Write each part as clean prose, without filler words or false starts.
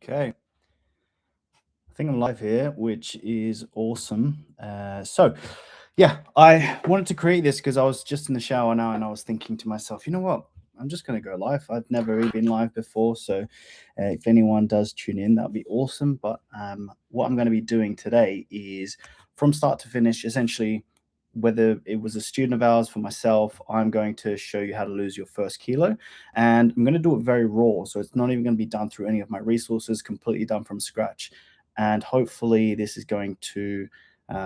Okay, I think I'm live here, which is awesome. Yeah, I wanted to create this because I was just in the shower now and I was thinking to myself, you know what? I'm just going to go live. I've never really been live before. So if anyone does tune in, that would be awesome. But what I'm going to be doing today is from start to finish, essentially, whether it was a student of ours for myself, I'm going to show you how to lose your first kilo. And I'm going to do it very raw. So it's not even going to be done through any of my resources, completely done from scratch. And hopefully, this is going to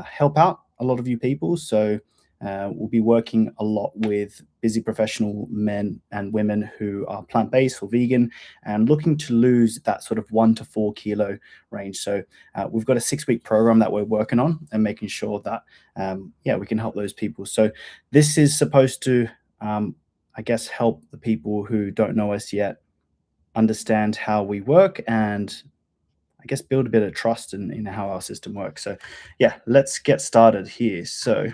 help out a lot of you people. So we'll be working a lot with busy professional men and women who are plant-based or vegan and looking to lose that sort of 1 to 4 kilo range. So we've got a 6-week program that we're working on and making sure that we can help those people. So this is supposed to I guess help the people who don't know us yet understand how we work and I guess build a bit of trust in how our system works. So yeah, let's get started here. So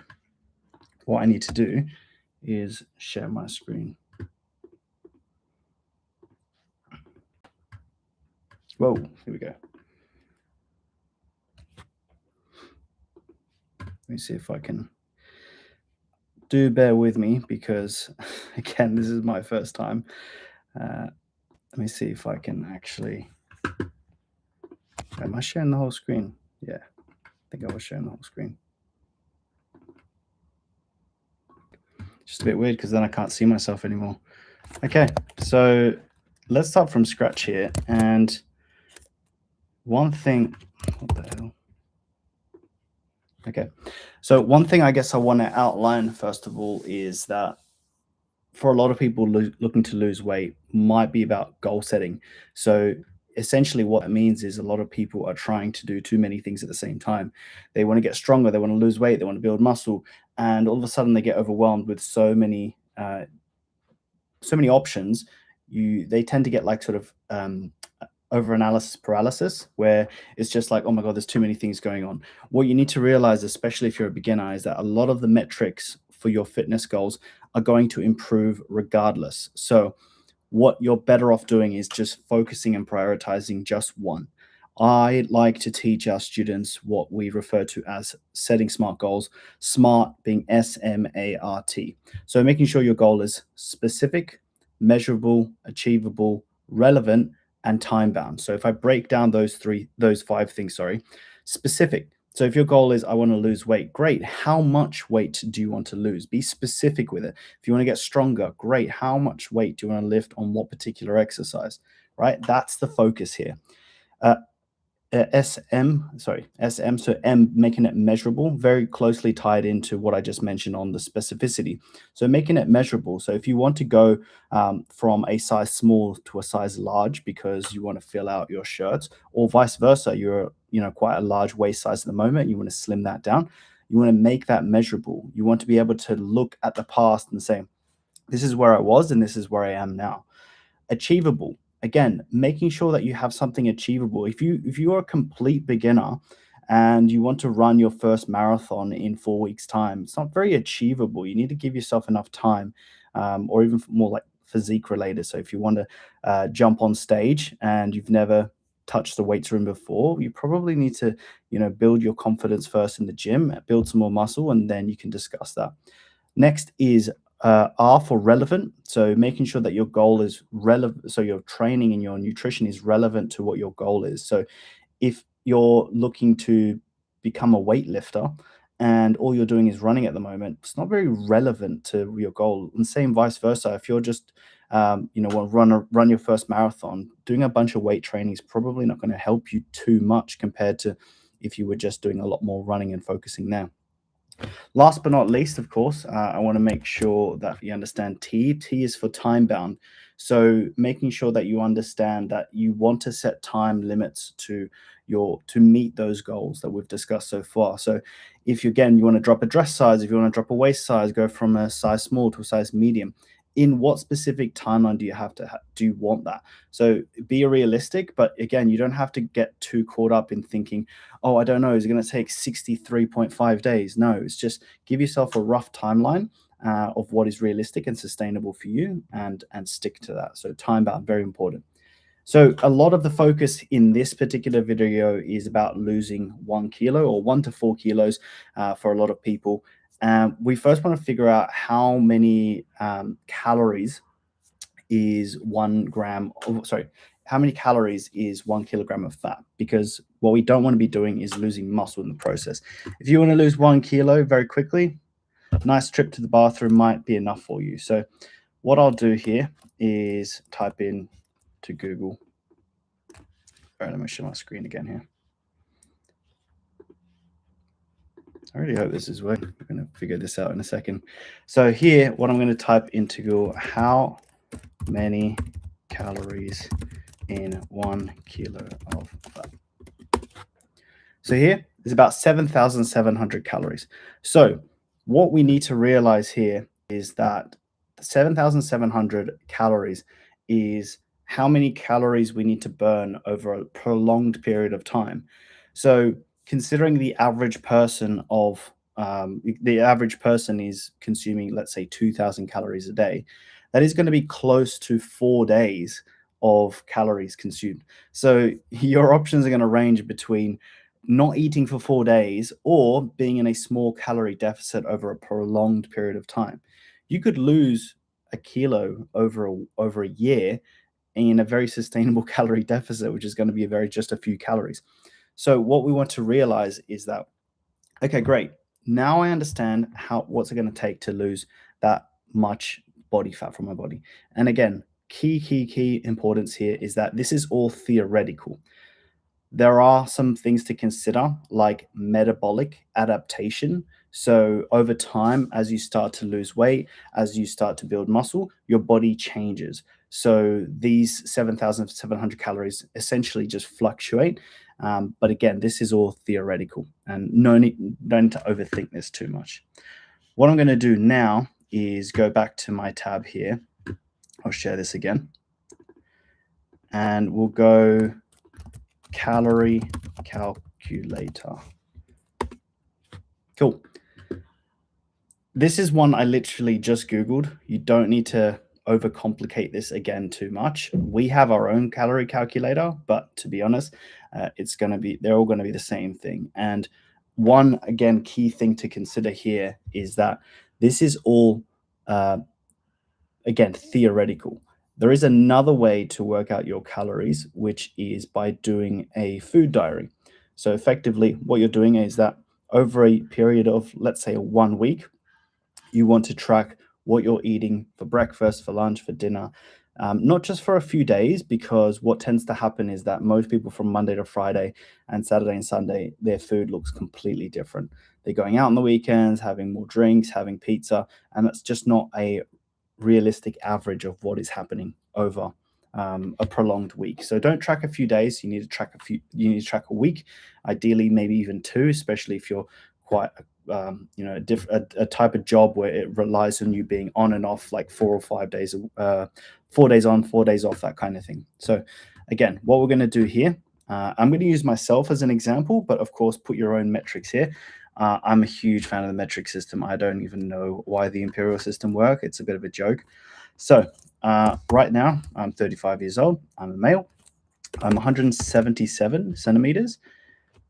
what I need to do is share my screen. Whoa, here we go. Let me see if I can bear with me because again, this is my first time. Let me see if I can actually, am I sharing the whole screen? Yeah, I think I was sharing the whole screen. Just a bit weird because then I can't see myself anymore. Okay, so let's start from scratch here. And one thing, what the hell? Okay, so one thing I guess I want to outline first of all is that for a lot of people looking to lose weight might be about goal setting. So essentially what it means is a lot of people are trying to do too many things at the same time. They want to get stronger, they want to lose weight, they want to build muscle, and all of a sudden they get overwhelmed with so many options. They tend to get like sort of over analysis paralysis, where it's just like, oh my god, there's too many things going on. What you need to realize, especially if you're a beginner, is that a lot of the metrics for your fitness goals are going to improve regardless. So what you're better off doing is just focusing and prioritizing just one. I like to teach our students what we refer to as setting smart goals, smart being SMART. So making sure your goal is specific, measurable, achievable, relevant, and time bound. So if I break down those 5 things, specific. So if your goal is I want to lose weight, great. How much weight do you want to lose? Be specific with it. If you want to get stronger, great. How much weight do you want to lift on what particular exercise? Right? That's the focus here. Uh, SM, so M, making it measurable, very closely tied into what I just mentioned on the specificity. So making it measurable. So if you want to go from a size small to a size large because you want to fill out your shirts, or vice versa, you're quite a large waist size at the moment, you want to slim that down, you want to make that measurable. You want to be able to look at the past and say, this is where I was and this is where I am now. Achievable, again, making sure that you have something achievable. If you are a complete beginner and you want to run your first marathon in 4 weeks time, it's not very achievable. You need to give yourself enough time, or even more like physique related. So if you want to jump on stage and you've never touched the weights room before, you probably need to build your confidence first in the gym, build some more muscle, and then you can discuss that. Next is R for relevant. So making sure that your goal is relevant. So your training and your nutrition is relevant to what your goal is. So if you're looking to become a weightlifter and all you're doing is running at the moment, it's not very relevant to your goal. And same vice versa. If you're just want to run your first marathon, doing a bunch of weight training is probably not going to help you too much compared to if you were just doing a lot more running and focusing there. Last but not least, of course, I want to make sure that you understand T. T is for time bound. So making sure that you understand that you want to set time limits to meet those goals that we've discussed so far. So if you want to drop a dress size, if you want to drop a waist size, go from a size small to a size medium, in what specific timeline do you do you want that? So be realistic, but again, you don't have to get too caught up in thinking, oh, I don't know, is it going to take 63.5 days? No, it's just give yourself a rough timeline of what is realistic and sustainable for you and stick to that. So time bound, very important. So a lot of the focus in this particular video is about losing 1 kilo or 1 to 4 kilos for a lot of people. We first want to figure out how many calories is 1 gram, sorry, how many calories is 1 kilogram of fat? Because what we don't want to be doing is losing muscle in the process. If you want to lose 1 kilo very quickly, a nice trip to the bathroom might be enough for you. So what I'll do here is type in to Google. All right, let me share my screen again here. I really hope this is working. We're going to figure this out in a second. So here, what I'm going to type into Google, how many calories in 1 kilo of fat. So here is about 7,700 calories. So what we need to realize here is that 7,700 calories is how many calories we need to burn over a prolonged period of time. So considering the average person is consuming, let's say, 2,000 calories a day, that is going to be close to 4 days of calories consumed. So your options are going to range between not eating for 4 days or being in a small calorie deficit over a prolonged period of time. You could lose a kilo over a year in a very sustainable calorie deficit, which is going to be just a few calories. So what we want to realize is that, okay, great. Now I understand what's it going to take to lose that much body fat from my body. And again, key importance here is that this is all theoretical. There are some things to consider, like metabolic adaptation. So over time, as you start to lose weight, as you start to build muscle, your body changes. So these 7,700 calories essentially just fluctuate. But again, this is all theoretical, and don't need to overthink this too much. What I'm going to do now is go back to my tab here. I'll share this again. And we'll go calorie calculator. Cool. This is one I literally just Googled. You don't need to overcomplicate this again too much. We have our own calorie calculator, but to be honest, they're all going to be the same thing. And one, again, key thing to consider here is that this is all, again, theoretical. There is another way to work out your calories, which is by doing a food diary. So effectively, what you're doing is that over a period of, let's say, 1 week, you want to track what you're eating for breakfast, for lunch, for dinner, not just for a few days, because what tends to happen is that most people from Monday to Friday and Saturday and Sunday, their food looks completely different. They're going out on the weekends, having more drinks, having pizza, and that's just not a realistic average of what is happening over a prolonged week. So don't track a few days. You need to track a week, ideally maybe even 2, especially if you're quite a type of job where it relies on you being on and off like 4 or 5 days, 4 days on, 4 days off, that kind of thing. So again, what we're going to do here, I'm going to use myself as an example, but of course put your own metrics here. I'm a huge fan of the metric system. I don't even know why the imperial system works. It's a bit of a joke. So right now, I'm 35 years old. I'm a male. I'm 177 centimeters.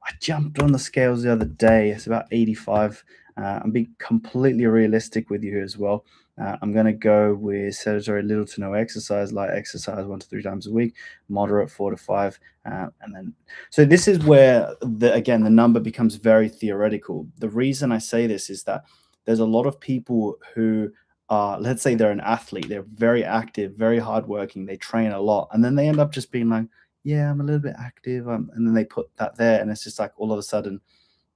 I jumped on the scales the other day. It's about 85. I'm being completely realistic with you as well. I'm going to go with sedentary, little to no exercise, light exercise 1 to 3 times a week, moderate 4 to 5, and then. So this is where the number becomes very theoretical. The reason I say this is that there's a lot of people who are, let's say they're an athlete, they're very active, very hardworking, they train a lot, and then they end up just being like, yeah, I'm a little bit active, and then they put that there, and it's just like all of a sudden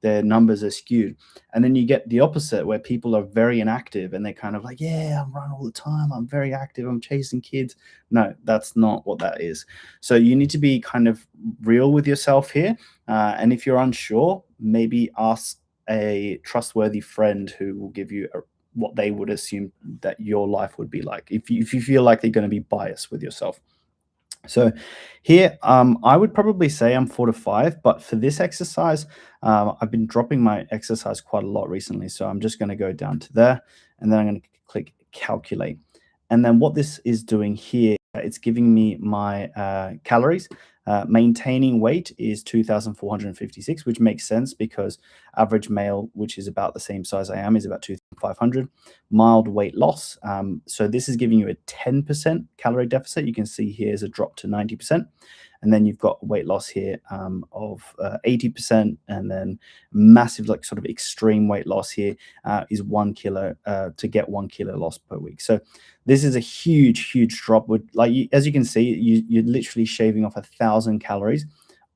their numbers are skewed. And then you get the opposite, where people are very inactive and they're kind of like, yeah, I'm running all the time, I'm very active, I'm chasing kids. No, that's not what that is. So you need to be kind of real with yourself here. And if you're unsure, maybe ask a trustworthy friend who will give you what they would assume that your life would be like, if you feel like they're going to be biased with yourself. So here, I would probably say I'm 4 to 5, but for this exercise, I've been dropping my exercise quite a lot recently. So I'm just going to go down to there, and then I'm going to click calculate. And then what this is doing here it's giving me my calories. Maintaining weight is 2,456, which makes sense because average male, which is about the same size I am, is about 2,500. Mild weight loss. So this is giving you a 10% calorie deficit. You can see here is a drop to 90%. And then you've got weight loss here of 80%, and then massive, like sort of extreme weight loss here is 1 kilo to get 1 kilo lost per week. So this is a huge, huge drop. With as you can see, you're literally shaving off 1,000 calories.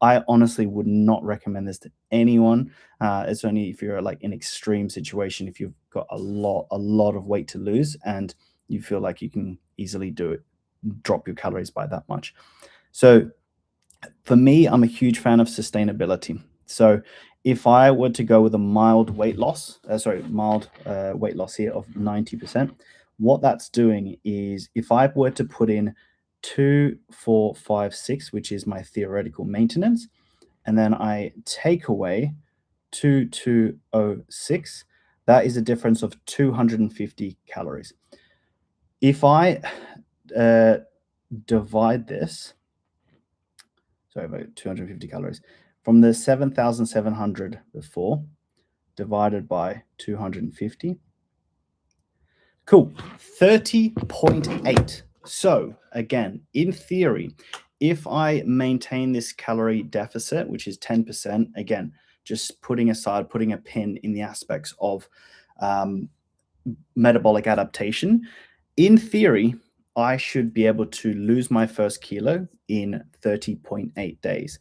I honestly would not recommend this to anyone. It's only if you're like in extreme situation, if you've got a lot of weight to lose, and you feel like you can easily do it, drop your calories by that much. So for me, I'm a huge fan of sustainability. So if I were to go with a mild weight loss, weight loss here of 90%, what that's doing is if I were to put in 2, 4, 5, 6, which is my theoretical maintenance, and then I take away 2,206, that is a difference of 250 calories. If I divide this, sorry, about 250 calories from the 7,700 before, divided by 250. Cool, 30.8. So again, in theory, if I maintain this calorie deficit, which is 10%, again, just putting a pin in the aspects of metabolic adaptation, in theory, I should be able to lose my first kilo in 30.8 days.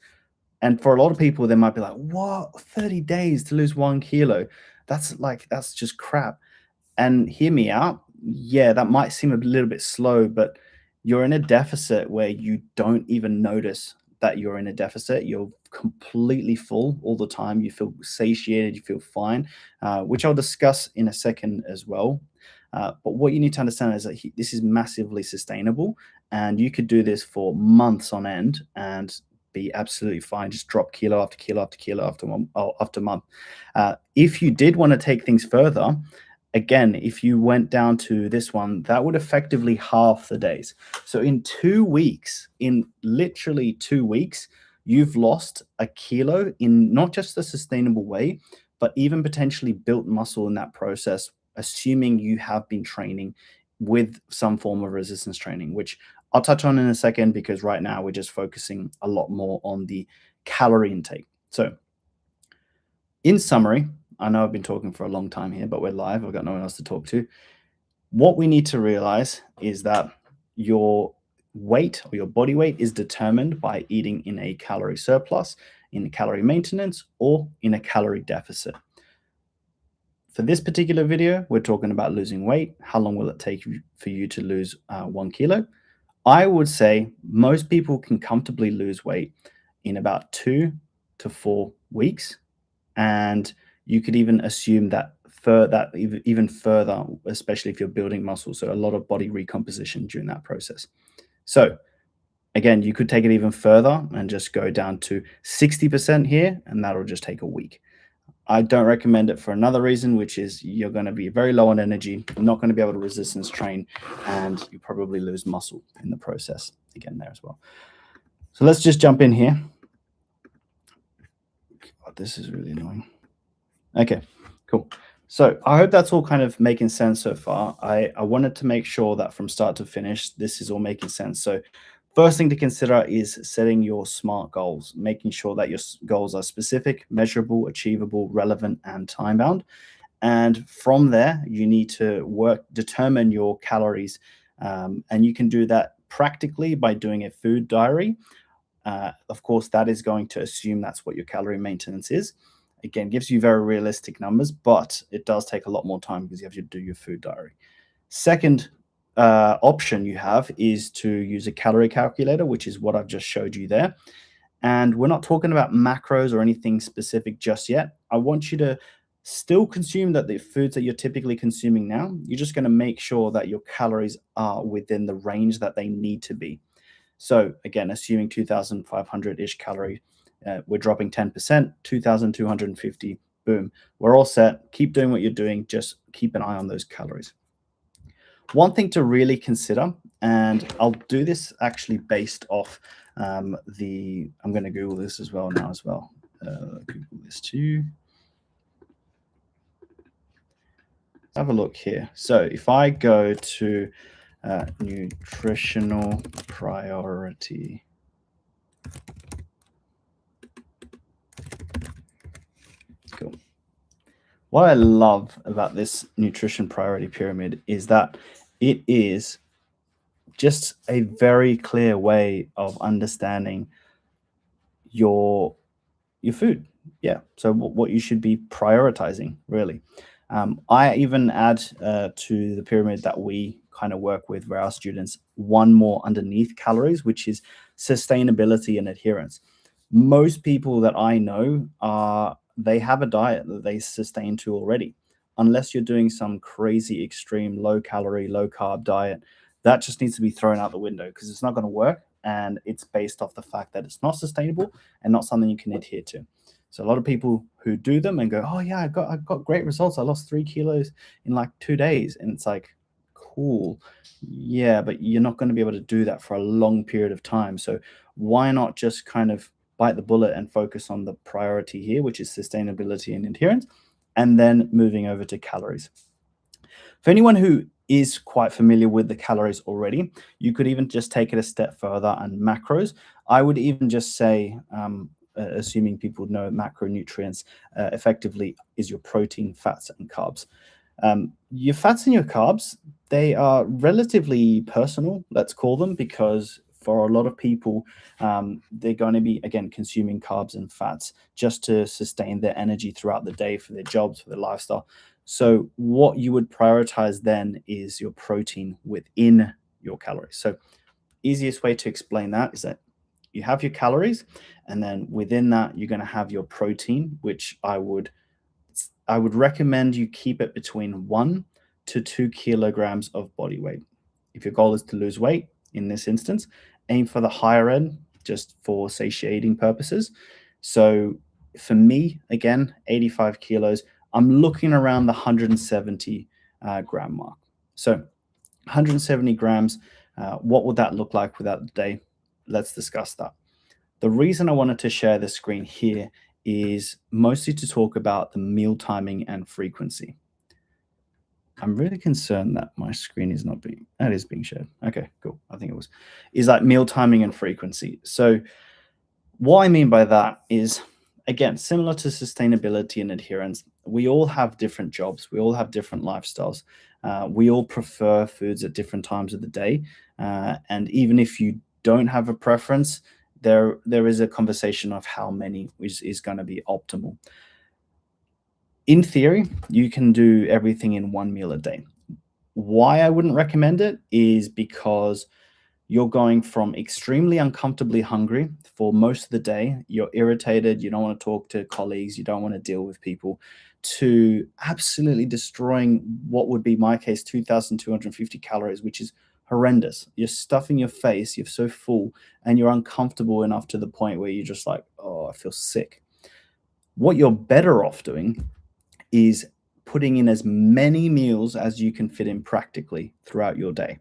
And for a lot of people, they might be like, what, 30 days to lose 1 kilo? That's just crap. And hear me out. Yeah, that might seem a little bit slow, but you're in a deficit where you don't even notice that you're in a deficit. You're completely full all the time. You feel satiated, you feel fine, which I'll discuss in a second as well. But what you need to understand is that this is massively sustainable, and you could do this for months on end and be absolutely fine. Just drop kilo after kilo after kilo after month. If you did want to take things further, again, if you went down to this one, that would effectively halve the days. So in 2 weeks, in literally 2 weeks, you've lost a kilo in not just a sustainable way, but even potentially built muscle in that process, assuming you have been training with some form of resistance training, which I'll touch on in a second, because right now we're just focusing a lot more on the calorie intake. So in summary, I know I've been talking for a long time here, but we're live. I've got no one else to talk to. What we need to realize is that your weight or your body weight is determined by eating in a calorie surplus, in a calorie maintenance, or in a calorie deficit. For this particular video, we're talking about losing weight. How long will it take for you to lose 1 kilo? I would say most people can comfortably lose weight in about 2 to 4 weeks. And you could even assume that even further, especially if you're building muscle. So a lot of body recomposition during that process. So again, you could take it even further and just go down to 60% here, and that'll just take a week. I don't recommend it for another reason, which is you're going to be very low on energy, not going to be able to resistance train, and you probably lose muscle in the process again there as well. So let's just jump in here. God, this is really annoying. Okay, cool. So I hope that's all kind of making sense so far. I wanted to make sure that from start to finish, this is all making sense. So first thing to consider is setting your SMART goals, making sure that your goals are specific, measurable, achievable, relevant, and time-bound. And from there, you need to determine your calories. And you can do that practically by doing a food diary. Of course, that is going to assume that's what your calorie maintenance is. Again, gives you very realistic numbers, but it does take a lot more time because you have to do your food diary. Second option you have is to use a calorie calculator, which is what I've just showed you there. And we're not talking about macros or anything specific just yet. I want you to still consume the foods that you're typically consuming now. You're just going to make sure that your calories are within the range that they need to be. So again, assuming 2,500-ish calorie, we're dropping 10%, 2,250, boom. We're all set. Keep doing what you're doing. Just keep an eye on those calories. One thing to really consider And I'll do this actually based off I'm going to Google this as well now as well. Google this too. Have a look here. So if I go to nutritional priority, cool. What I love about this nutrition priority pyramid is that it is just a very clear way of understanding your food. Yeah. So what you should be prioritizing, really. I even add to the pyramid that we kind of work with for our students one more underneath calories, which is sustainability and adherence. Most people that I know they have a diet that they sustain to already. Unless you're doing some crazy extreme low calorie, low carb diet, that just needs to be thrown out the window because it's not going to work. And it's based off the fact that it's not sustainable and not something you can adhere to. So a lot of people who do them and go, "Oh yeah, I got great results. I lost 3 kilos in like 2 days," and it's like, cool, yeah, but you're not going to be able to do that for a long period of time. So why not just kind of bite the bullet and focus on the priority here, which is sustainability and adherence, and then moving over to calories. For anyone who is quite familiar with the calories already, you could even just take it a step further and macros. I would even just say, assuming people know macronutrients, effectively is your protein, fats, and carbs. Your fats and your carbs, they are relatively personal, let's call them, because for a lot of people, they're going to be, again, consuming carbs and fats just to sustain their energy throughout the day for their jobs, for their lifestyle. So what you would prioritize then is your protein within your calories. So easiest way to explain that is that you have your calories, and then within that, you're going to have your protein, which I would recommend you keep it between 1 to 2 kilograms of body weight. If your goal is to lose weight, in this instance, aim for the higher end just for satiating purposes. So for me, again, 85 kilos, I'm looking around the 170 gram mark. So 170 grams, what would that look like without the day? Let's discuss that. The reason I wanted to share the screen here is mostly to talk about the meal timing and frequency. I'm really concerned that my screen is not being, that is being shared. Okay, cool. I think it was, is like meal timing and frequency. So what I mean by that is, again, similar to sustainability and adherence, we all have different jobs. We all have different lifestyles. We all prefer foods at different times of the day. And even if you don't have a preference, there is a conversation of how many is going to be optimal. In theory, you can do everything in one meal a day. Why I wouldn't recommend it is because you're going from extremely uncomfortably hungry for most of the day, you're irritated, you don't want to talk to colleagues, you don't want to deal with people, to absolutely destroying what would be my case 2,250 calories, which is horrendous. You're stuffing your face, you're so full, and you're uncomfortable enough to the point where you're just like, oh, I feel sick. What you're better off doing is putting in as many meals as you can fit in practically throughout your day.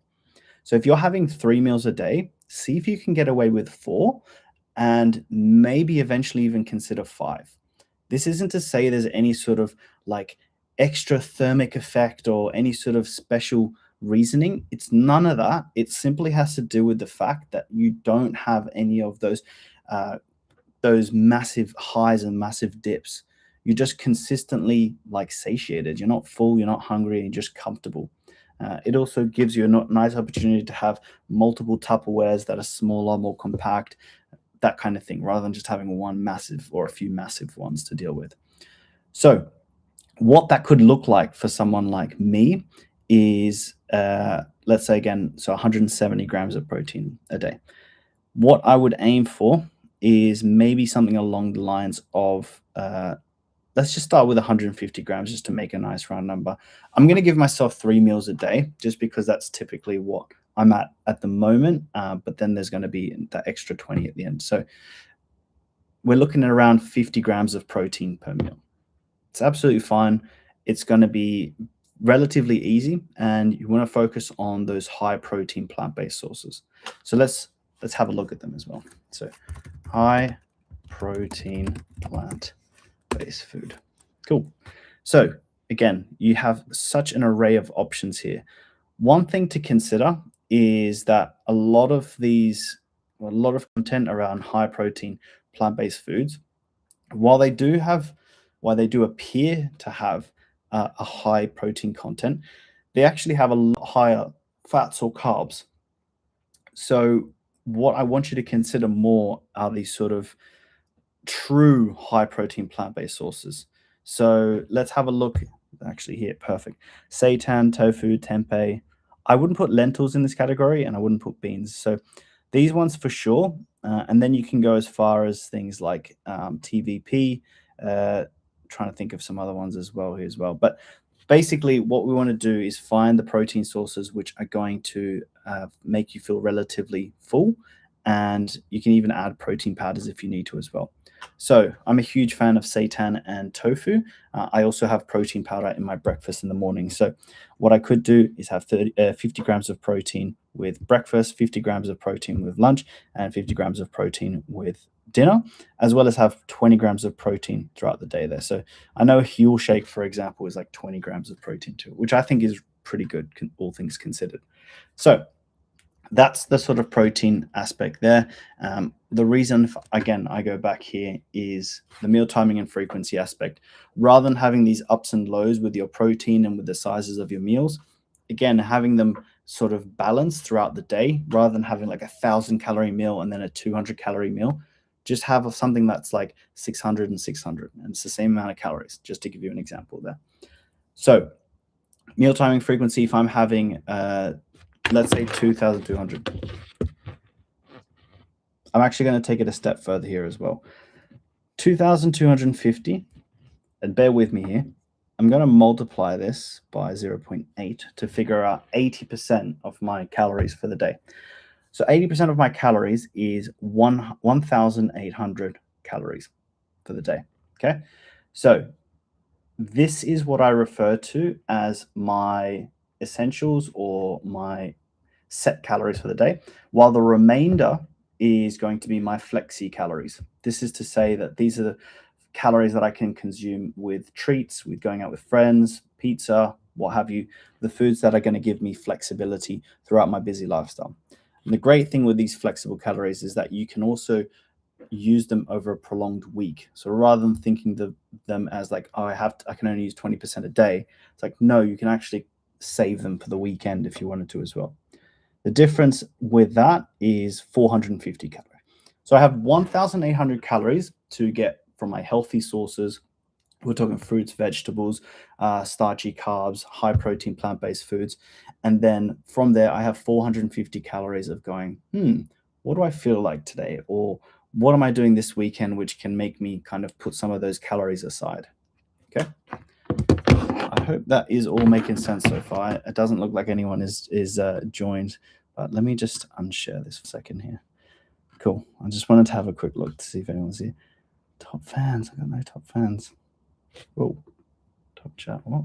So if you're having 3 meals a day, see if you can get away with 4 and maybe eventually even consider 5. This isn't to say there's any sort of like extra thermic effect or any sort of special reasoning. It's none of that. It simply has to do with the fact that you don't have any of those massive highs and massive dips. You're just consistently like satiated. You're not full, you're not hungry, you're just comfortable. It also gives you a nice opportunity to have multiple Tupperwares that are smaller, more compact, that kind of thing, rather than just having one massive or a few massive ones to deal with. So what that could look like for someone like me is, let's say again, so 170 grams of protein a day. What I would aim for is maybe something along the lines of, let's just start with 150 grams just to make a nice round number. I'm going to give myself 3 meals a day just because that's typically what I'm at the moment. But then there's going to be that extra 20 at the end. So we're looking at around 50 grams of protein per meal. It's absolutely fine. It's going to be relatively easy, and you want to focus on those high protein plant-based sources. So let's have a look at them as well. So high protein plant-based food. Cool. So again, you have such an array of options here. One thing to consider is that a lot of content around high protein plant-based foods, while they do appear to have a high protein content, they actually have a lot higher fats or carbs. So what I want you to consider more are these sort of true high protein plant-based sources. So let's have a look actually here. Perfect. Seitan, tofu, tempeh. I wouldn't put lentils in this category, and I wouldn't put beans. So these ones for sure. And then you can go as far as things like TVP. Trying to think of some other ones as well here as well. But basically, what we want to do is find the protein sources which are going to make you feel relatively full. And you can even add protein powders if you need to as well. So I'm a huge fan of seitan and tofu. I also have protein powder in my breakfast in the morning. So what I could do is have 50 grams of protein with breakfast, 50 grams of protein with lunch, and 50 grams of protein with dinner, as well as have 20 grams of protein throughout the day there. So I know a Huel shake, for example, is like 20 grams of protein too, which I think is pretty good, all things considered. So that's the sort of protein aspect there. The reason, again, I go back here is the meal timing and frequency aspect. Rather than having these ups and lows with your protein and with the sizes of your meals, again, having them sort of balanced throughout the day, rather than having like 1,000-calorie meal and then a 200-calorie meal, just have something that's like 600 and 600, and it's the same amount of calories, just to give you an example there. So meal timing frequency, if I'm having let's say 2,200. I'm actually going to take it a step further here as well. 2,250, and bear with me here. I'm going to multiply this by 0.8 to figure out 80% of my calories for the day. So 80% of my calories is 1,800 calories for the day. Okay. So this is what I refer to as my essentials or my set calories for the day, while the remainder is going to be my flexi calories. This is to say that these are the calories that I can consume with treats, with going out with friends, pizza, what have you, the foods that are going to give me flexibility throughout my busy lifestyle. And the great thing with these flexible calories is that you can also use them over a prolonged week. So rather than thinking them as like, oh, I can only use 20% a day, it's like, no, you can actually save them for the weekend if you wanted to as well. The difference with that is 450 calories. So I have 1,800 calories to get from my healthy sources. We're talking fruits, vegetables, starchy carbs, high protein plant-based foods. And then from there, I have 450 calories of going, what do I feel like today? Or what am I doing this weekend, which can make me kind of put some of those calories aside? Okay. I hope that is all making sense so far. It doesn't look like anyone is joined, but let me just unshare this for a second here. Cool. I just wanted to have a quick look to see if anyone's here. Top fans. I got no top fans. Oh, top chat. What?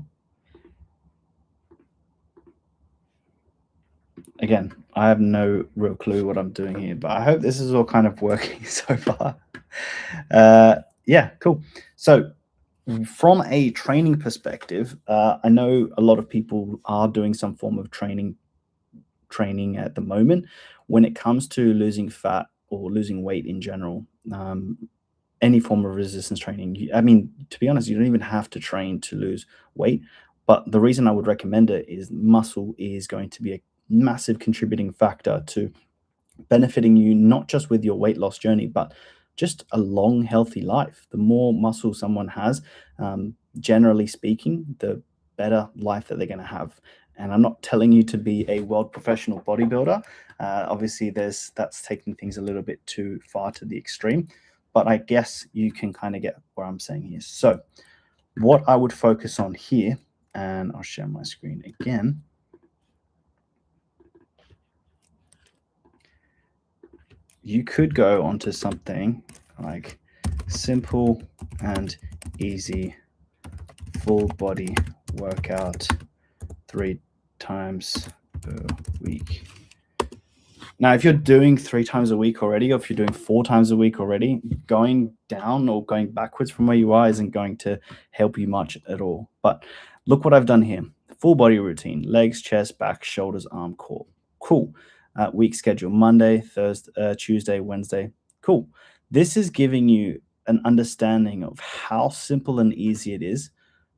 Again, I have no real clue what I'm doing here, but I hope this is all kind of working so far. Yeah, cool. So from a training perspective, I know a lot of people are doing some form of training at the moment when it comes to losing fat or losing weight in general. Any form of resistance training. I mean, to be honest, you don't even have to train to lose weight. But the reason I would recommend it is muscle is going to be a massive contributing factor to benefiting you, not just with your weight loss journey, but just a long, healthy life. The more muscle someone has, generally speaking, the better life that they're going to have. And I'm not telling you to be a world professional bodybuilder. Obviously, that's taking things a little bit too far to the extreme. But I guess you can kind of get what I'm saying here. So what I would focus on here, and I'll share my screen again. You could go onto something like simple and easy full body workout 3 times per week. Now, if you're doing 3 times a week already, or if you're doing 4 times a week already, going down or going backwards from where you are isn't going to help you much at all. But look what I've done here. Full body routine, legs, chest, back, shoulders, arm, core. Cool. Week schedule, Monday, Thursday, Tuesday, Wednesday. Cool. This is giving you an understanding of how simple and easy it is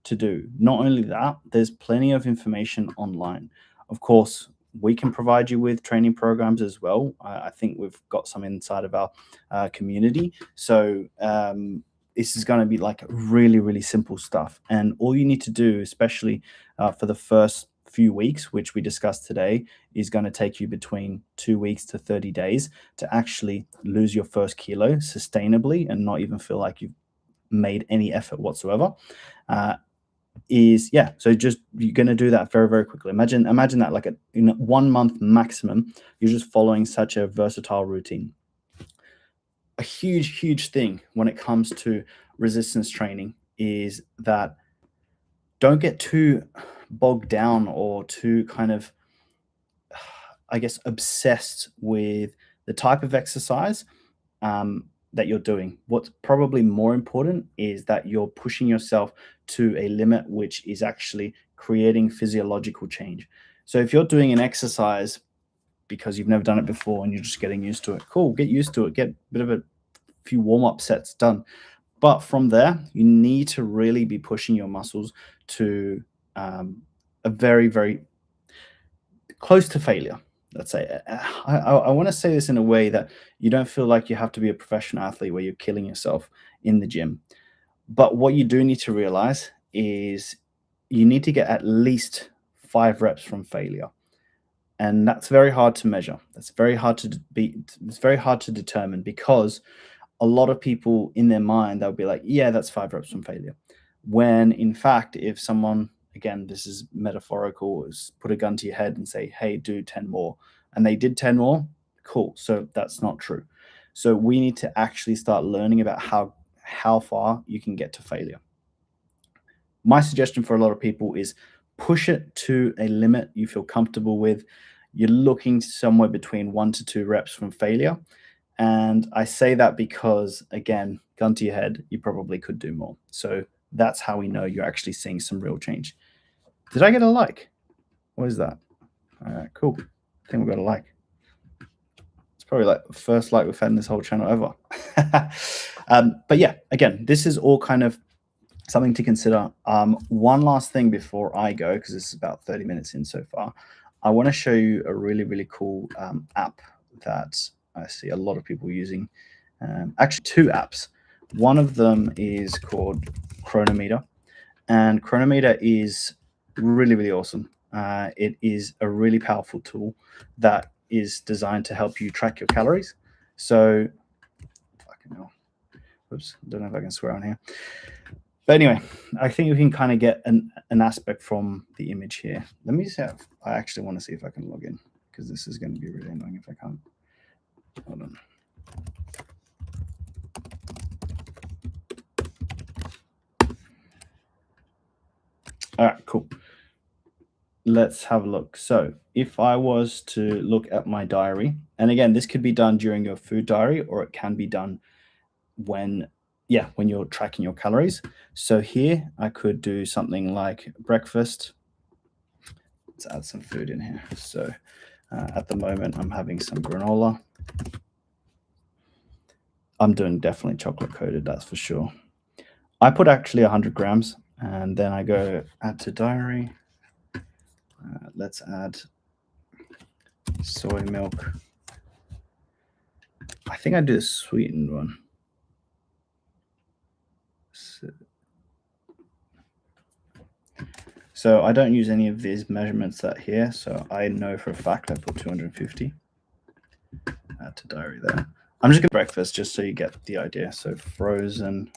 to do. Not only that, there's plenty of information online. Of course, we can provide you with training programs as well. I think we've got some inside of our community. So this is going to be like really, really simple stuff. And all you need to do, especially for the first few weeks, which we discussed today, is going to take you between 2 weeks to 30 days to actually lose your first kilo sustainably and not even feel like you've made any effort whatsoever. So just you're going to do that very, very quickly. Imagine that like in 1 month maximum, you're just following such a versatile routine. A huge thing when it comes to resistance training is that don't get too bogged down or too kind of, I guess, obsessed with the type of exercise that you're doing. What's probably more important is that you're pushing yourself to a limit which is actually creating physiological change. So if you're doing an exercise because you've never done it before and you're just getting used to it, cool, get used to it, get a bit of a few warm-up sets done. But from there, you need to really be pushing your muscles to a very, very close to failure. Let's say, I want to say this in a way that you don't feel like you have to be a professional athlete where you're killing yourself in the gym. But what you do need to realize is you need to get at least 5 reps from failure. And that's very hard to measure. That's very hard to it's very hard to determine, because a lot of people in their mind, they'll be like, yeah, that's 5 reps from failure. When in fact, if someone, again, this is metaphorical, is put a gun to your head and say, hey, do 10 more. And they did 10 more, cool. So that's not true. So we need to actually start learning about how far you can get to failure. My suggestion for a lot of people is push it to a limit you feel comfortable with. You're looking somewhere between 1 to 2 reps from failure. And I say that because, again, gun to your head, you probably could do more. So that's how we know you're actually seeing some real change. Did I get a like? What is that? All right, cool. I think we got a like. It's probably like the first like we've had in this whole channel ever. But yeah, again, this is all kind of something to consider. One last thing before I go, because this is about 30 minutes in so far, I want to show you a really, really cool app that I see a lot of people using. Actually, 2 apps. One of them is called Cronometer, and Cronometer is really, really awesome. It is a really powerful tool that is designed to help you track your calories. So, oops, don't know if I can swear on here. But anyway, I think you can kind of get an aspect from the image here. Let me see. I actually want to see if I can log in, because this is going to be really annoying if I can't. Hold on. All right, cool. Let's have a look. So if I was to look at my diary, and again, this could be done during your food diary, or it can be done when you're tracking your calories. So here I could do something like breakfast. Let's add some food in here. So at the moment, I'm having some granola. I'm doing definitely chocolate coated, that's for sure. I put actually 100 grams, and then I go add to diary. Let's add soy milk. I think I do a sweetened one. So I don't use any of these measurements that here. So I know for a fact I put 250. Add to diary there. I'm just going to breakfast just so you get the idea. So frozen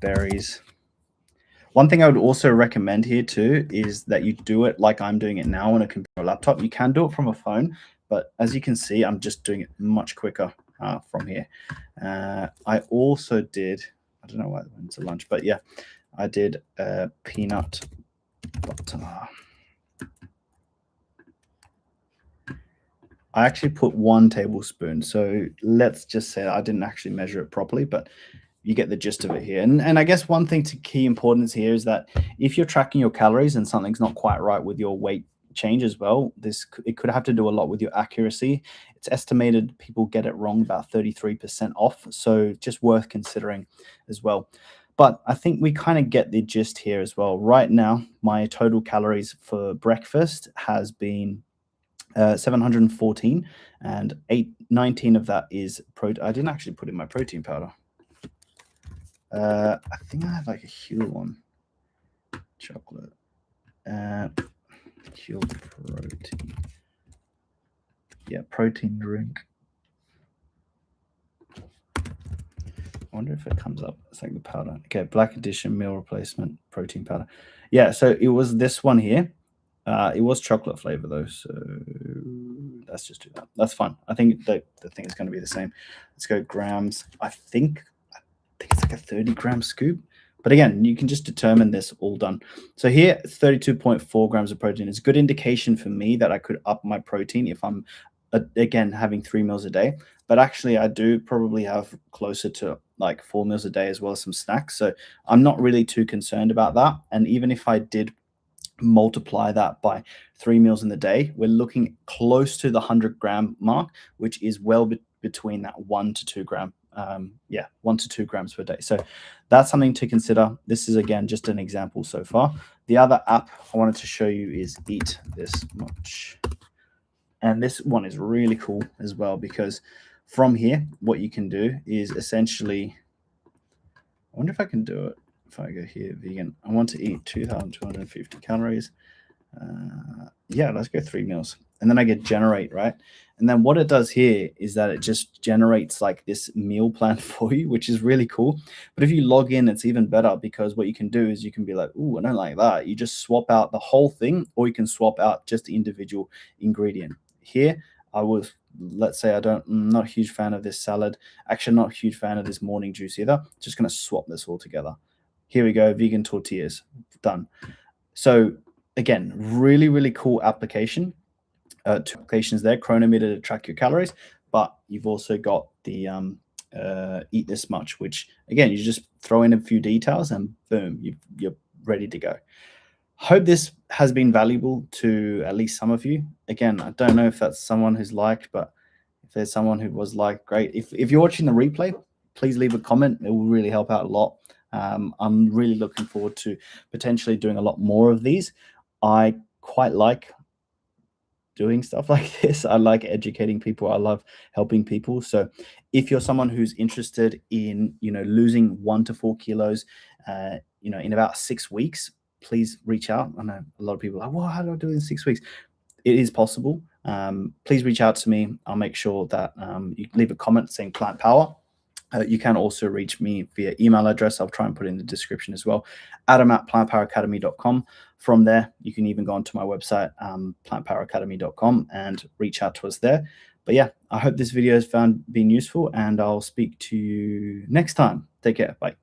berries. One thing I would also recommend here too is that you do it like I'm doing it now on a computer or laptop. You can do it from a phone, but as you can see, I'm just doing it much quicker from here. I also did, I don't know why I went to lunch, but yeah, I did peanut butter. I actually put 1 tablespoon. So let's just say I didn't actually measure it properly, but you get the gist of it here. And I guess one thing to key importance here is that if you're tracking your calories and something's not quite right with your weight change as well, it could have to do a lot with your accuracy. It's estimated people get it wrong about 33% off, so just worth considering as well. But I think we kind of get the gist here as well. Right now, my total calories for breakfast has been 714, and 19 of that is protein. I didn't actually put in my protein powder. I think I have like a Huel one. Chocolate. Huel protein. Yeah, protein drink. I wonder if it comes up. It's like the powder. Okay, Black Edition meal replacement protein powder. Yeah, so it was this one here. It was chocolate flavor though, so let's just do that. That's fine. I think the thing is going to be the same. Let's go grams. I think it's like a 30-gram scoop. But again, you can just determine this all done. So here, 32.4 grams of protein is a good indication for me that I could up my protein if I'm, again, having 3 meals a day. But actually, I do probably have closer to like 4 meals a day as well as some snacks. So I'm not really too concerned about that. And even if I did multiply that by 3 meals in the day, we're looking close to the 100-gram mark, which is well between that 1 to 2 gram. 1 to 2 grams per day. So that's something to consider. This is, again, just an example so far. The other app I wanted to show you is Eat This Much. And this one is really cool as well, because from here, what you can do is essentially, I wonder if I can do it. If I go here, vegan, I want to eat 2,250 calories. Yeah, let's go 3 meals. And then I get generate, right? And then what it does here is that it just generates like this meal plan for you, which is really cool. But if you log in, it's even better, because what you can do is you can be like, "Ooh, I don't like that." You just swap out the whole thing, or you can swap out just the individual ingredient. Here, let's say I'm not a huge fan of this salad. Actually, not a huge fan of this morning juice either. Just going to swap this all together. Here we go, vegan tortillas, done. So again, really, really cool application. 2 applications there, Cronometer to track your calories, but you've also got the Eat This Much, which again, you just throw in a few details and boom, you're ready to go. Hope this has been valuable to at least some of you. Again, I don't know if that's someone who's liked, but if there's someone who was like, great. If you're watching the replay, please leave a comment. It will really help out a lot. I'm really looking forward to potentially doing a lot more of these. I quite like doing stuff like this. I like educating people. I love helping people. So if you're someone who's interested in, losing 1 to 4 kilos, in about 6 weeks, please reach out. I know a lot of people are like, well, how do I do it in 6 weeks? It is possible. Please reach out to me. I'll make sure that you leave a comment saying Plant Power. You can also reach me via email address. I'll try and put it in the description as well. Adam@plantpoweracademy.com. From there, you can even go onto my website, plantpoweracademy.com, and reach out to us there. But yeah, I hope this video has been useful, and I'll speak to you next time. Take care. Bye.